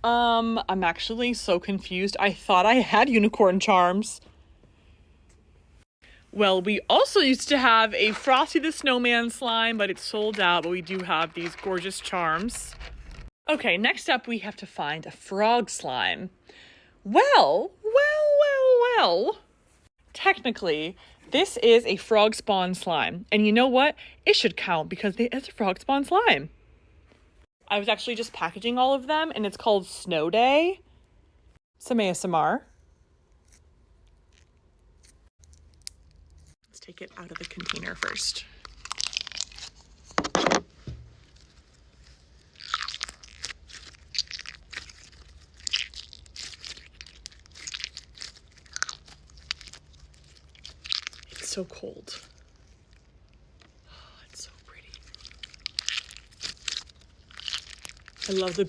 I'm actually so confused. I thought I had unicorn charms. Well, we also used to have a Frosty the Snowman slime, but it's sold out, but we do have these gorgeous charms. Okay, next up we have to find a frog slime. Well. Technically, this is a frog spawn slime. And you know what? It should count because it's a frog spawn slime. I was actually just packaging all of them, and it's called Snow Day. Some ASMR. Let's take it out of the container first. It's so cold. Oh, it's so pretty. I love the